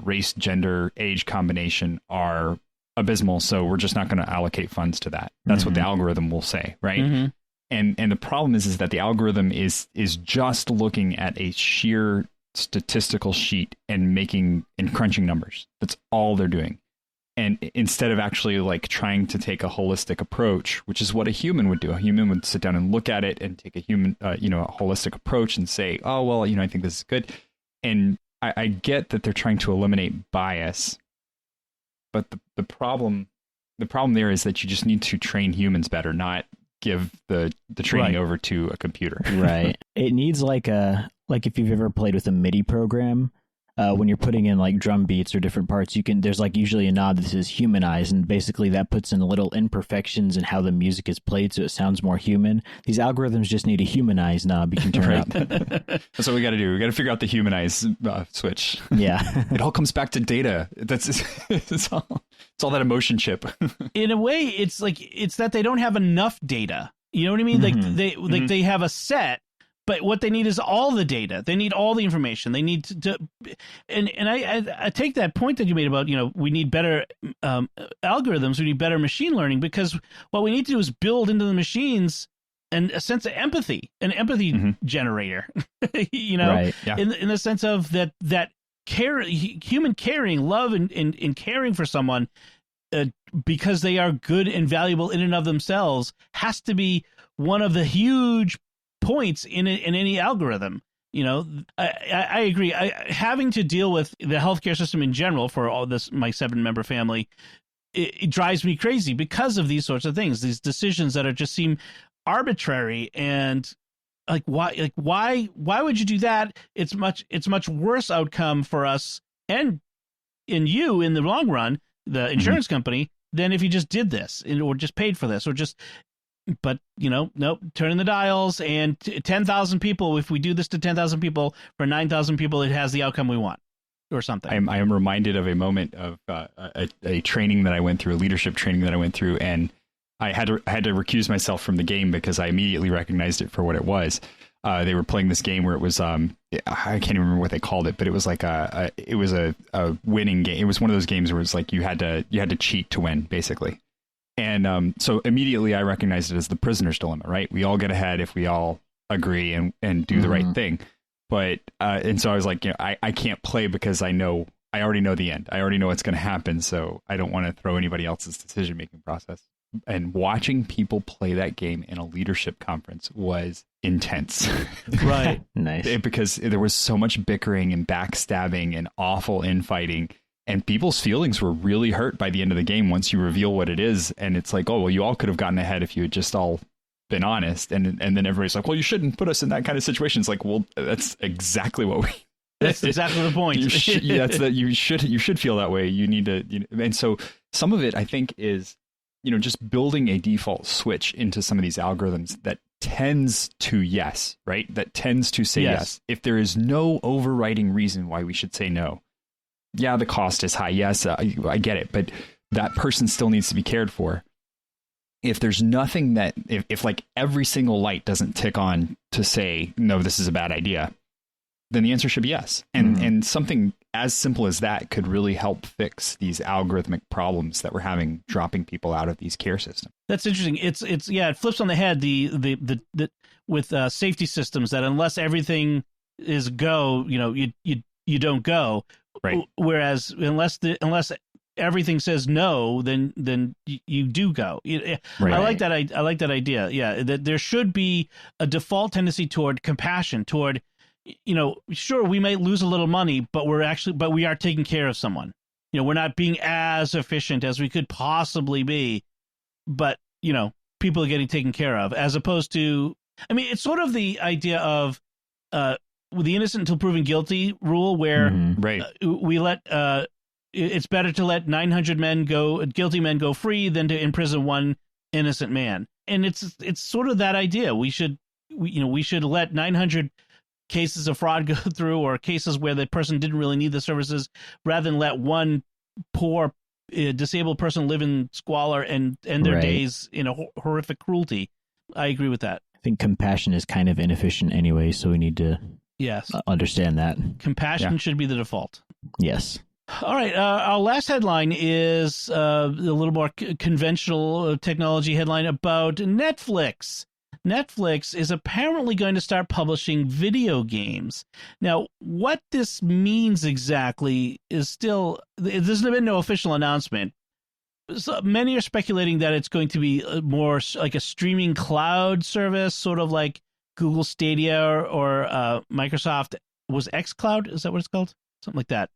race, gender, age combination are abysmal, so we're just not going to allocate funds to that. That's what the algorithm will say, right? And the problem is that the algorithm is just looking at a sheer statistical sheet and crunching numbers. That's all they're doing. And instead of actually like trying to take a holistic approach, which is what a human would do, a human would sit down and look at it and take a human, a holistic approach and say, oh, well, I think this is good. And I get that they're trying to eliminate bias, but the problem there is that you just need to train humans better, not give the training over to a computer. Right. It needs like if you've ever played with a MIDI program, when you're putting in like drum beats or different parts, there's like usually a knob that says humanize, and basically that puts in little imperfections in how the music is played so it sounds more human. These algorithms just need a humanize knob you can turn up. That's what we got to do. We got to figure out the humanize switch. Yeah. It all comes back to data. It's all that emotion chip. In a way, it's that they don't have enough data. You know what I mean? Mm-hmm. Like they have a set, but what they need is all the data. They need all the information. They need to and I take that point that you made about, we need better algorithms. We need better machine learning, because what we need to do is build into the machines a sense of empathy, an empathy generator, Right. Yeah. in the sense of that care, human caring, love and caring for someone because they are good and valuable in and of themselves has to be one of the huge points in any algorithm. I agree. Having to deal with the healthcare system in general for all this, my 7-member family, it drives me crazy because of these sorts of things, these decisions that just seem arbitrary and why would you do that? It's much worse outcome for us and in you in the long run, the insurance company, than if you just did this or just paid for this or just. But, nope, turning the dials and 10,000 people, if we do this to 10,000 people, for 9,000 people, it has the outcome we want or something. I am reminded of a moment of a training that I went through, a leadership training that I went through, and I had to recuse myself from the game because I immediately recognized it for what it was. They were playing this game where it was, I can't even remember what they called it, but it was like a winning game. It was one of those games where it was like you had to cheat to win, basically. And so immediately I recognized it as the prisoner's dilemma, right? We all get ahead if we all agree and do the right thing. But and so I was like, I can't play because I already know the end. I already know what's going to happen. So I don't want to throw anybody else's decision-making process. And watching people play that game in a leadership conference was intense. Right. Nice. Because there was so much bickering and backstabbing and awful infighting. And people's feelings were really hurt by the end of the game once you reveal what it is. And it's like, oh, well, you all could have gotten ahead if you had just all been honest. And then everybody's like, well, you shouldn't put us in that kind of situation. It's like, well, that's exactly what we... That's exactly the point. You should feel that way. You need to... And so some of it, I think, is, just building a default switch into some of these algorithms that tends to yes, right? That tends to say yes. If there is no overriding reason why we should say no. Yeah, the cost is high. Yes, I get it. But that person still needs to be cared for. If there's nothing that, if like every single light doesn't tick on to say, no, this is a bad idea, then the answer should be yes. And something as simple as that could really help fix these algorithmic problems that we're having dropping people out of these care systems. That's interesting. It flips on the head the with safety systems that unless everything is go, you don't go. Right. Whereas unless everything says no, then you do go. Right. I like that. I like that idea. Yeah, that there should be a default tendency toward compassion, toward, sure, we might lose a little money, but we are taking care of someone. We're not being as efficient as we could possibly be, but people are getting taken care of, as opposed to, it's sort of the idea of the innocent until proven guilty rule, where we let it's better to let 900 guilty men go free than to imprison one innocent man. And it's sort of that idea. We should let 900 cases of fraud go through, or cases where the person didn't really need the services, rather than let one poor disabled person live in squalor and end their days in a horrific cruelty. I agree with that. I think compassion is kind of inefficient anyway, so we need to understand that. Compassion should be the default. Yes. All right. Our last headline is a little more conventional technology headline about Netflix. Netflix is apparently going to start publishing video games. Now, what this means exactly is still, there's been no official announcement, so many are speculating that it's going to be more like a streaming cloud service, sort of like Google Stadia or Microsoft was xCloud. Is that what it's called? Something like that.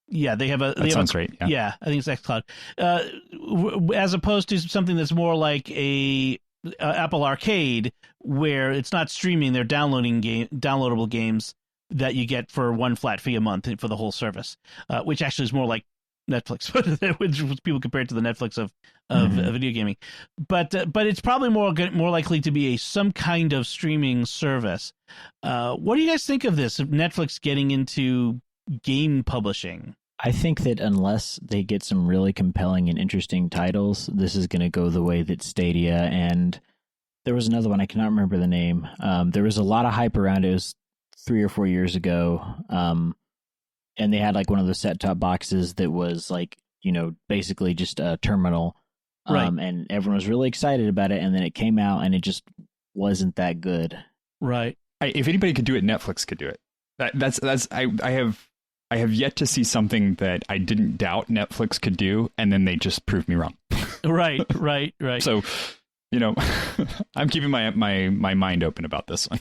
Yeah, they have a. That sounds right. Yeah, I think it's xCloud. As opposed to something that's more like a Apple Arcade, where it's not streaming; they're downloading downloadable games that you get for one flat fee a month for the whole service, which actually is more like Netflix, which people compare it to the Netflix of video gaming. But it's probably more likely to be some kind of streaming service. What do you guys think of this? Of Netflix getting into game publishing? I think that unless they get some really compelling and interesting titles, this is going to go the way that Stadia and there was another one, I cannot remember the name. There was a lot of hype around it. It was 3 or 4 years ago. And they had like one of those set-top boxes that was like, basically just a terminal. Right. And everyone was really excited about it. And then it came out and it just wasn't that good. Right. If anybody could do it, Netflix could do it. I have yet to see something that I didn't doubt Netflix could do, and then they just proved me wrong. Right. So, I'm keeping my mind open about this one.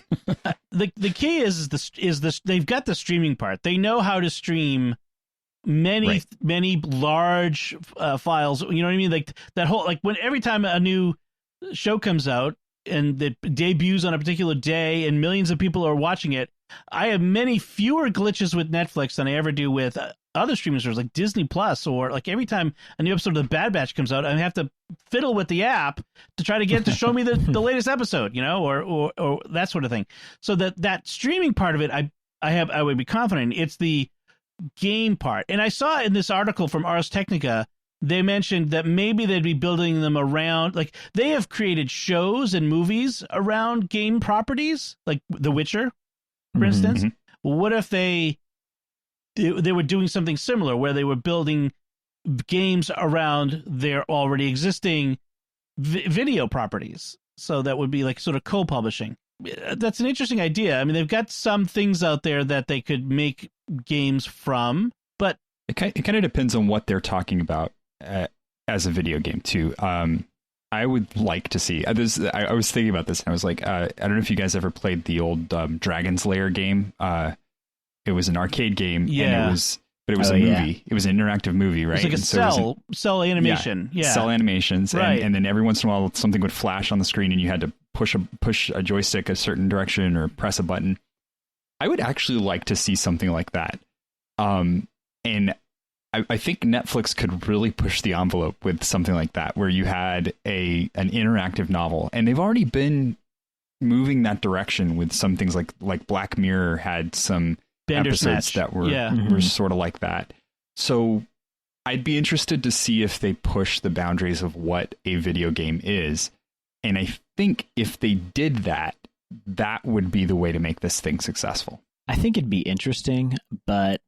The key is this. They've got the streaming part. They know how to stream many large files. You know what I mean? Like that whole every time a new show comes out and that debuts on a particular day and millions of people are watching it, I have many fewer glitches with Netflix than I ever do with other streaming services like Disney Plus, or like every time a new episode of The Bad Batch comes out, I have to fiddle with the app to try to get it to show me the latest episode, or that sort of thing. So that streaming part of it, I would be confident it's the game part. And I saw in this article from Ars Technica, they mentioned that maybe they'd be building them around, like they have created shows and movies around game properties, like The Witcher, for instance. Mm-hmm. What if they were doing something similar where they were building games around their already existing video properties? So that would be like sort of co-publishing. That's an interesting idea. I mean, they've got some things out there that they could make games from, but it kind of depends on what they're talking about as a video game too. I would like to see. I was thinking about this, and I was like, I don't know if you guys ever played the old Dragon's Lair game. It was an arcade game, yeah. But it was a movie. Yeah. It was an interactive movie, right? It's like a cell animation. Yeah. Cell animations, right. And then every once in a while something would flash on the screen, and you had to push a joystick a certain direction or press a button. I would actually like to see something like that, and I think Netflix could really push the envelope with something like that, where you had an interactive novel, and they've already been moving that direction with some things like Black Mirror had some episodes that were sort of like that. So I'd be interested to see if they push the boundaries of what a video game is. And I think if they did that, that would be the way to make this thing successful. I think it'd be interesting, but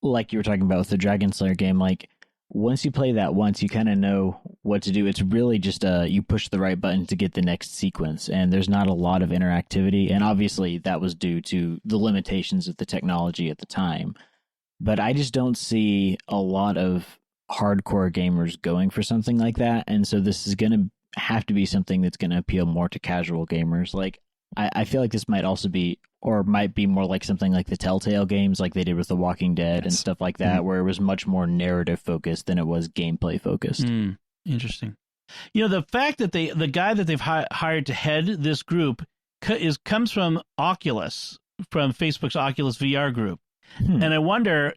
like you were talking about with the Dragon Slayer game, like once you play that once, you kind of know what to do. It's really just you push the right button to get the next sequence, and there's not a lot of interactivity. And obviously that was due to the limitations of the technology at the time. But I just don't see a lot of hardcore gamers going for something like that. And so this is going to have to be something that's going to appeal more to casual gamers. Like I feel like this might also be, or might be more like something like the Telltale games, like they did with The Walking Dead and stuff like that, where it was much more narrative focused than it was gameplay focused. Interesting. The fact that the guy that they've hired to head this group comes from Oculus, from Facebook's Oculus VR group. And I wonder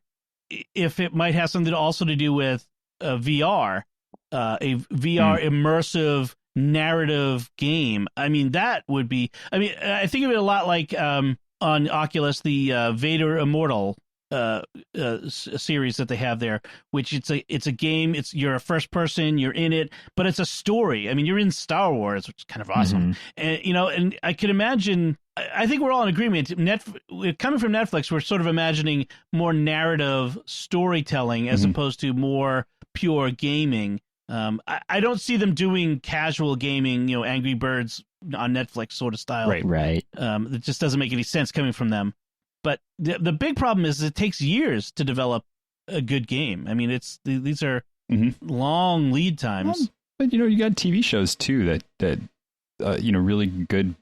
if it might have something also to do with VR, a VR immersive narrative game. I mean, that would be, I think of it a lot like on Oculus, the Vader Immortal series that they have there, which it's a game. You're a first person, you're in it, but it's a story. I mean, you're in Star Wars, which is kind of awesome. And and I could imagine, I think we're all in agreement. Coming from Netflix, we're sort of imagining more narrative storytelling as opposed to more pure gaming. I don't see them doing casual gaming, Angry Birds on Netflix sort of style. Right. It just doesn't make any sense coming from them. But the big problem is it takes years to develop a good game. I mean, these are long lead times. But you got TV shows too that really good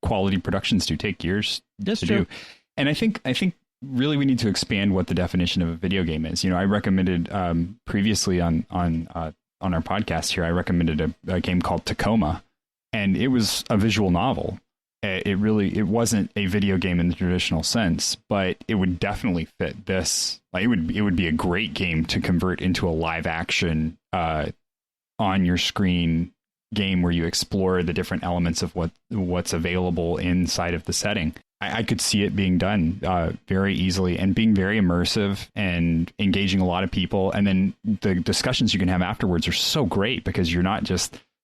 quality productions do take years to do. And I think really we need to expand what the definition of a video game is. I recommended previously on our podcast here, I recommended a game called Tacoma, and it was a visual novel. It wasn't a video game in the traditional sense, but it would definitely fit this. Like it would be a great game to convert into a live action on your screen game where you explore the different elements of what's available inside of the setting. I could see it being done very easily and being very immersive and engaging a lot of people. And then the discussions you can have afterwards are so great because you're not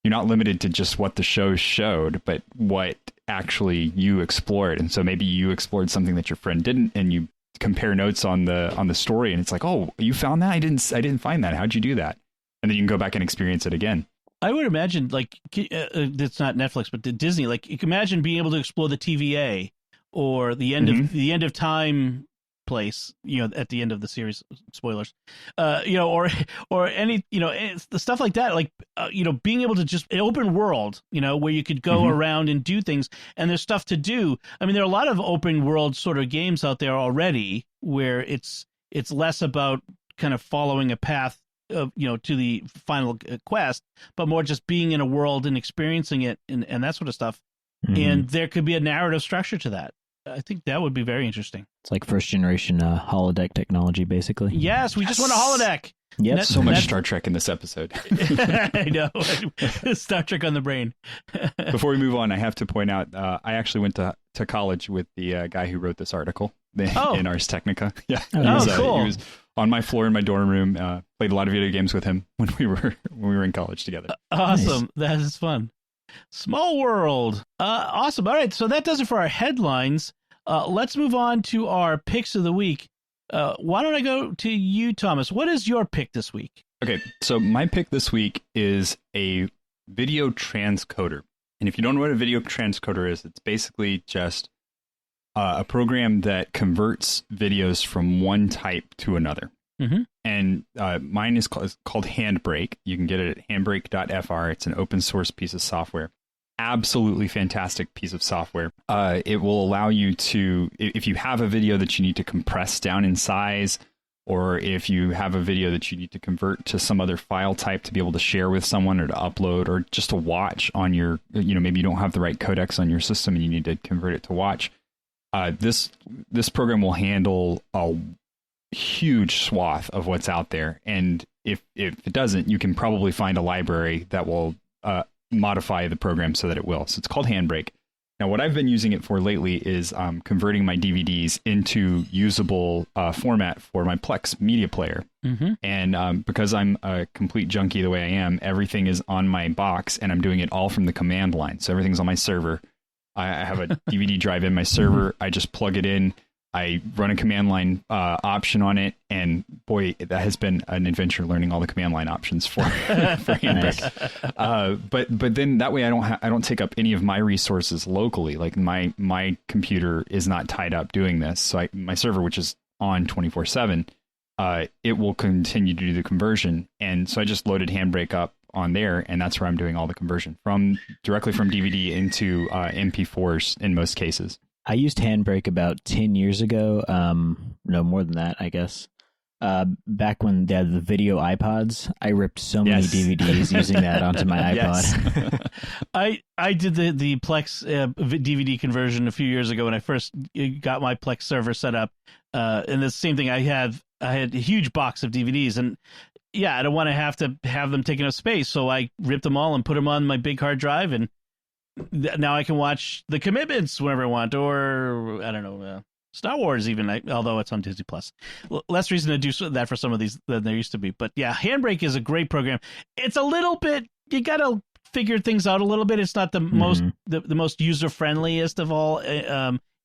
limited to just what the show showed, but what actually you explored. And so maybe you explored something that your friend didn't, and you compare notes on the story, and it's like, oh, you found that? I didn't find that. How'd you do that? And then you can go back and experience it again. I would imagine, like, it's not Netflix, but Disney. Like, you can imagine being able to explore the TVA or the end of time place. At the end of the series, spoilers. Or any the stuff like that. Like, being able to just an open world. Where you could go around and do things, and there's stuff to do. I mean, there are a lot of open world sort of games out there already where it's less about kind of following a path of to the final quest, but more just being in a world and experiencing it and that sort of stuff. And there could be a narrative structure to that. I think that would be very interesting. It's like first generation holodeck technology, basically. Yes, we just want a holodeck. Yep. So much Star Trek in this episode. I know. Star Trek on the brain. Before we move on, I have to point out, I actually went to college with the guy who wrote this article in Ars Technica. Yeah. Cool. He was on my floor in my dorm room. Played a lot of video games with him when we were in college together. Awesome. Nice. That is fun. Small world. Awesome. All right. So that does it for our headlines. Let's move on to our picks of the week. Why don't I go to you, Thomas? What is your pick this week? Okay. So my pick this week is a video transcoder. And if you don't know what a video transcoder is, it's basically just a program that converts videos from one type to another. And mine is called Handbrake. You can get it at handbrake.fr. It's an open source piece of software. Absolutely fantastic piece of software. It will allow you to, if you have a video that you need to compress down in size, or if you have a video that you need to convert to some other file type to be able to share with someone or to upload or just to watch on your, maybe you don't have the right codecs on your system and you need to convert it to watch. This program will handle a huge swath of what's out there, and if it doesn't, you can probably find a library that will modify the program so that it will. So it's called Handbrake. Now, what I've been using it for lately is converting my DVDs into usable format for my Plex media player. And because I'm a complete junkie the way I am, everything is on my box, and I'm doing it all from the command line. So everything's on my server. I have a DVD drive in my server. I just plug it in. I run a command line option on it, and boy, that has been an adventure learning all the command line options for Handbrake. But then that way I don't take up any of my resources locally. Like my computer is not tied up doing this, so my server, which is on 24/7, it will continue to do the conversion. And so I just loaded Handbrake up on there, and that's where I'm doing all the conversion directly from DVD into MP4s in most cases. I used Handbrake about 10 years ago. No, more than that, I guess. Back when they had the video iPods, I ripped so many DVDs using that onto my iPod. Yes. I did the Plex DVD conversion a few years ago when I first got my Plex server set up. And the same thing, I had a huge box of DVDs, and I don't want to have them taking up space, so I ripped them all and put them on my big hard drive, and now I can watch The Commitments whenever I want, or I don't know, Star Wars even, although it's on Disney Plus. Less reason to do that for some of these than there used to be. But yeah, Handbrake is a great program. It's a little bit, you got to figure things out a little bit. It's not the most the most user friendliest of all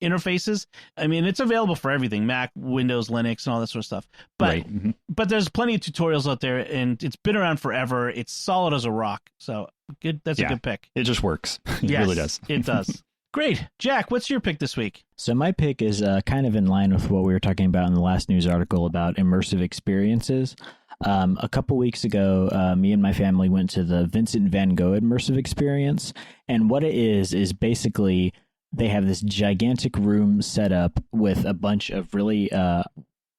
interfaces. I mean, it's available for everything: Mac, Windows, Linux, and all that sort of stuff. But but there's plenty of tutorials out there, and it's been around forever. It's solid as a rock. So good. That's a good pick. It just works. It really does. It does. Great. Jack, what's your pick this week? So my pick is kind of in line with what we were talking about in the last news article about immersive experiences. A couple weeks ago, me and my family went to the Vincent van Gogh immersive experience. And what it is basically they have this gigantic room set up with a bunch of really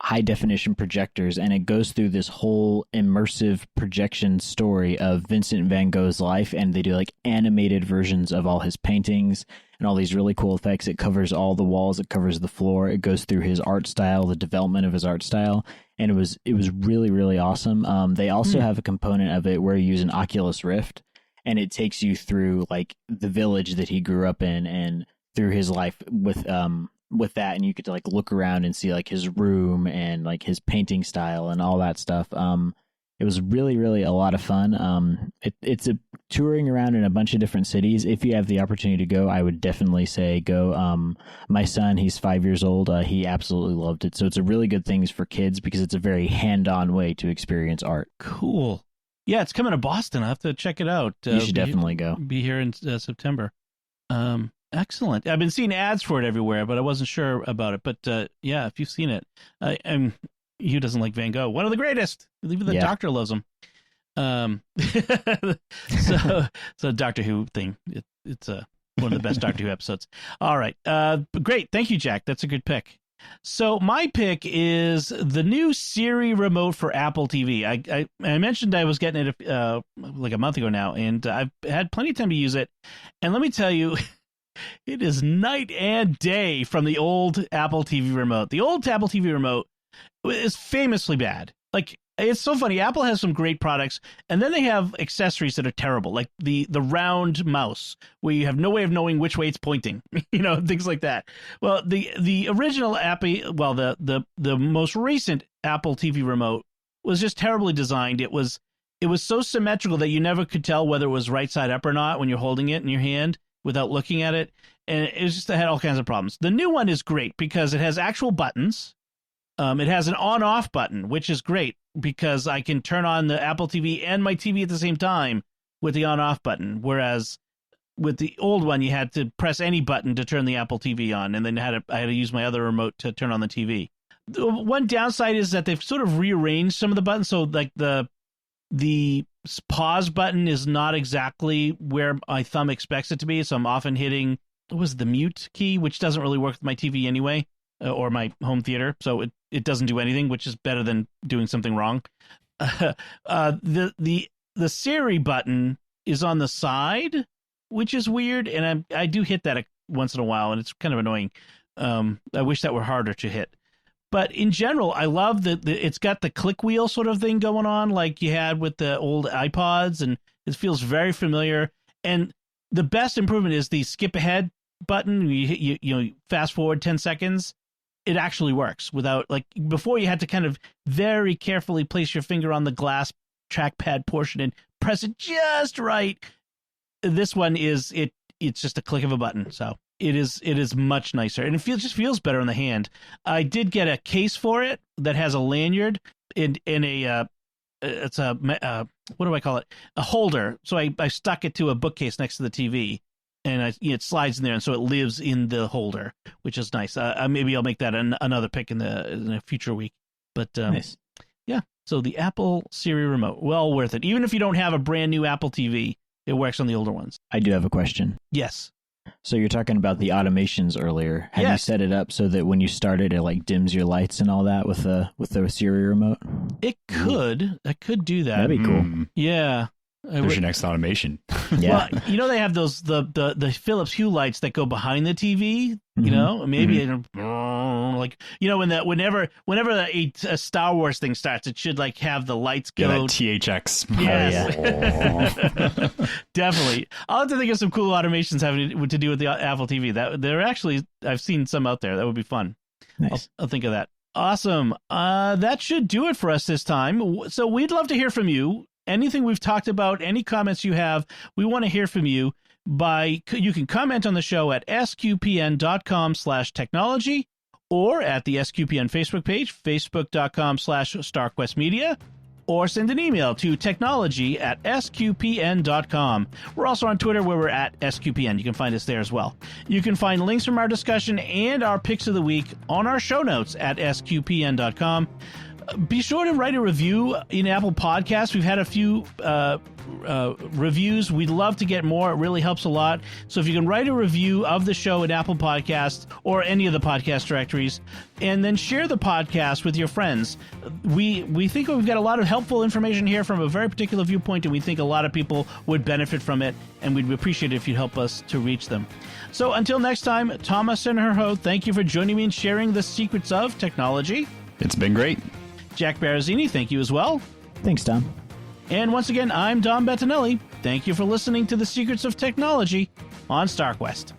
high definition projectors, and it goes through this whole immersive projection story of Vincent van Gogh's life, and they do like animated versions of all his paintings and all these really cool effects. It covers all the walls, it covers the floor, it goes through his art style, the development of his art style, and it was really, really awesome. They also have a component of it where you use an Oculus Rift, and it takes you through like the village that he grew up in and through his life with that, and you could like look around and see like his room and like his painting style and all that stuff. It was really, really a lot of fun. It's a touring around in a bunch of different cities. If you have the opportunity to go, I would definitely say go. My son, he's 5 years old. He absolutely loved it. So it's a really good thing for kids because it's a very hand-on way to experience art. Cool. Yeah, it's coming to Boston. I'll have to check it out. You should definitely go. Be here in September. Excellent. I've been seeing ads for it everywhere, but I wasn't sure about it. But yeah, if you've seen it, who doesn't like Van Gogh? One of the greatest. Even the doctor loves him. So Doctor Who thing. It's one of the best Doctor Who episodes. All right. Great. Thank you, Jack. That's a good pick. So my pick is the new Siri remote for Apple TV. I mentioned I was getting it like a month ago now, and I've had plenty of time to use it. And let me tell you, it is night and day from the old Apple TV remote. The old Apple TV remote is famously bad. Like, it's so funny. Apple has some great products, and then they have accessories that are terrible, like the round mouse, where you have no way of knowing which way it's pointing, things like that. Well, the original the most recent Apple TV remote was just terribly designed. It was so symmetrical that you never could tell whether it was right side up or not when you're holding it in your hand without looking at it. And it had all kinds of problems. The new one is great because it has actual buttons. It has an on-off button, which is great because I can turn on the Apple TV and my TV at the same time with the on-off button. Whereas with the old one, you had to press any button to turn the Apple TV on, and then I had to use my other remote to turn on the TV. The one downside is that they've sort of rearranged some of the buttons. So like the pause button is not exactly where my thumb expects it to be. So I'm often hitting, the mute key, which doesn't really work with my TV anyway, or my home theater. So it doesn't do anything, which is better than doing something wrong. The Siri button is on the side, which is weird. And I do hit that once in a while, and it's kind of annoying. I wish that were harder to hit. But in general, I love that it's got the click wheel sort of thing going on like you had with the old iPods, and it feels very familiar. And the best improvement is the skip ahead button. You fast forward 10 seconds. It actually works without, like, before you had to kind of very carefully place your finger on the glass trackpad portion and press it just right. This one it's just a click of a button. So it is much nicer, and it just feels better in the hand. I did get a case for it that has a lanyard in a it's a what do I call it? A holder. So I stuck it to a bookcase next to the TV, and it slides in there, and so it lives in the holder, which is nice. Maybe I'll make that another pick in a future week. But nice. Yeah. So the Apple Siri remote, well worth it. Even if you don't have a brand new Apple TV, it works on the older ones. I do have a question. Yes. So you're talking about the automations earlier. Have you set it up so that when you start it, it like dims your lights and all that with the Siri remote? It could. I could do that. That'd be cool. Yeah. There's your next automation. Yeah. Well, they have those the Philips Hue lights that go behind the TV. Maybe whenever a Star Wars thing starts, it should like have the lights go. Yeah, that THX. Yes. Oh, yeah. Definitely. I'll have to think of some cool automations having to do with the Apple TV. That they're actually, I've seen some out there. That would be fun. Nice. I'll think of that. Awesome. That should do it for us this time. So we'd love to hear from you. Anything we've talked about, any comments you have, we want to hear from you. You can comment on the show at sqpn.com/technology or at the SQPN Facebook page, facebook.com/StarQuestMedia, or send an email to technology@sqpn.com. We're also on Twitter where we're at SQPN. You can find us there as well. You can find links from our discussion and our picks of the week on our show notes at sqpn.com. Be sure to write a review in Apple Podcasts. We've had a few reviews. We'd love to get more. It really helps a lot. So if you can write a review of the show in Apple Podcasts or any of the podcast directories, and then share the podcast with your friends. We think we've got a lot of helpful information here from a very particular viewpoint, and we think a lot of people would benefit from it, and we'd appreciate it if you'd help us to reach them. So until next time, Thomas and Herho, thank you for joining me and sharing the secrets of technology. It's been great. Jack Barazzini, thank you as well. Thanks, Tom. And once again, I'm Dom Bettinelli. Thank you for listening to The Secrets of Technology on StarQuest.